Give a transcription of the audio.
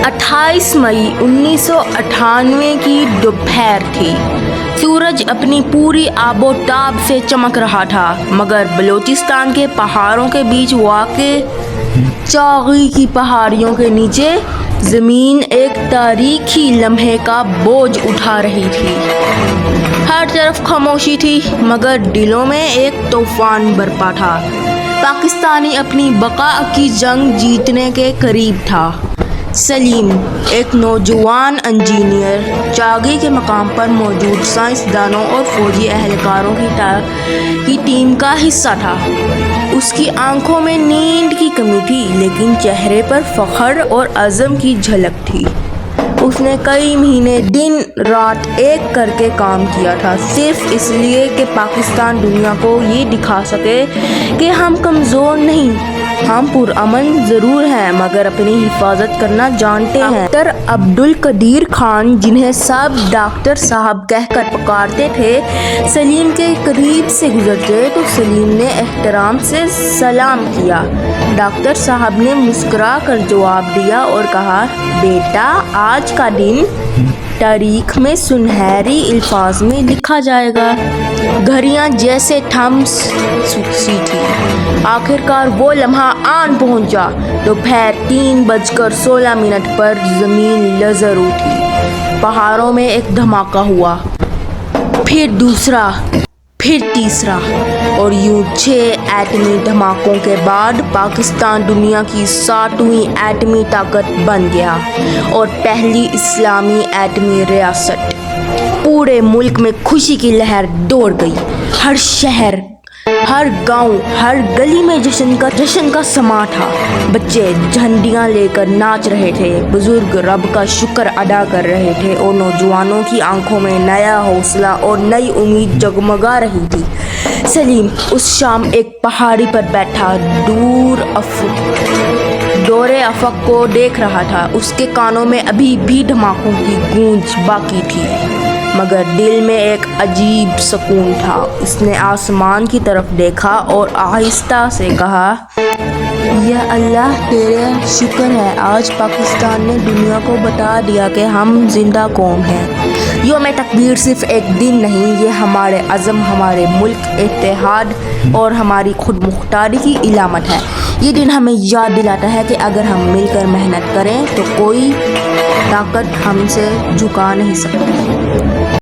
28 मई 1998 की दोपहर थी। सूरज अपनी पूरी आबोताब से चमक रहा था, मगर बलूचिस्तान के पहाड़ों के बीच वाक़े चागी की पहाड़ियों के नीचे ज़मीन एक तारीखी लम्हे का बोझ उठा रही थी। हर तरफ खामोशी थी, मगर दिलों में एक तूफान बरपा था। पाकिस्तानी अपनी बका की जंग जीतने के करीब था। सलीम, एक नौजवान इंजीनियर, चागी के मकाम पर मौजूद साइंसदानों और फौजी एहलकारों की टीम का हिस्सा था। उसकी आंखों में नींद की कमी थी, लेकिन चेहरे पर फ़ख्र और अज़म की झलक थी। उसने कई महीने दिन रात एक करके काम किया था, सिर्फ इसलिए कि पाकिस्तान दुनिया को ये दिखा सके कि हम कमज़ोर नहीं, हम पुरअमन ज़रूर हैं, मगर अपनी हिफाजत करना जानते हैं। डॉक्टर अब्दुल कदीर खान, जिन्हें सब डॉक्टर साहब कहकर पुकारते थे, सलीम के करीब से गुजरते तो सलीम ने एहतराम से सलाम किया। डॉक्टर साहब ने मुस्कुरा कर जवाब दिया और कहा, बेटा, आज का दिन तारीख में सुनहरी अल्फाज में लिखा जाएगा। घड़ियां जैसे थम सी थी। आखिरकार वो लम्हा आन पहुंचा। दोपहर 3:16 पर ज़मीन लरज़ उठी। पहाड़ों में एक धमाका हुआ, फिर दूसरा, फिर तीसरा, और यूं 6 एटमी धमाकों के बाद पाकिस्तान दुनिया की 7वीं एटमी ताकत बन गया और पहली इस्लामी एटमी रियासत। पूरे मुल्क में खुशी की लहर दौड़ गई। हर शहर, हर गांव, हर गली में जश्न का समा था। बच्चे झंडियां लेकर नाच रहे थे, बुजुर्ग रब का शुक्र अदा कर रहे थे, और नौजवानों की आंखों में नया हौसला और नई उम्मीद जगमगा रही थी। सलीम उस शाम एक पहाड़ी पर बैठा दौरे अफक को देख रहा था। उसके कानों में अभी भी धमाकों की गूंज बाकी थी, मगर दिल में एक अजीब सुकून था। उसने आसमान की तरफ देखा और आहिस्ता से कहा, या अल्लाह, तेरा शुक्र है, आज पाकिस्तान ने दुनिया को बता दिया कि हम जिंदा कौम हैं। यौम तकबीर सिर्फ एक दिन नहीं, ये हमारे अज़म, हमारे मुल्क इत्तेहाद और हमारी खुद मुख्तारी की इलामत है। ये दिन हमें याद दिलाता है कि अगर हम मिलकर मेहनत करें तो कोई ताकत हमसे झुका नहीं सकती।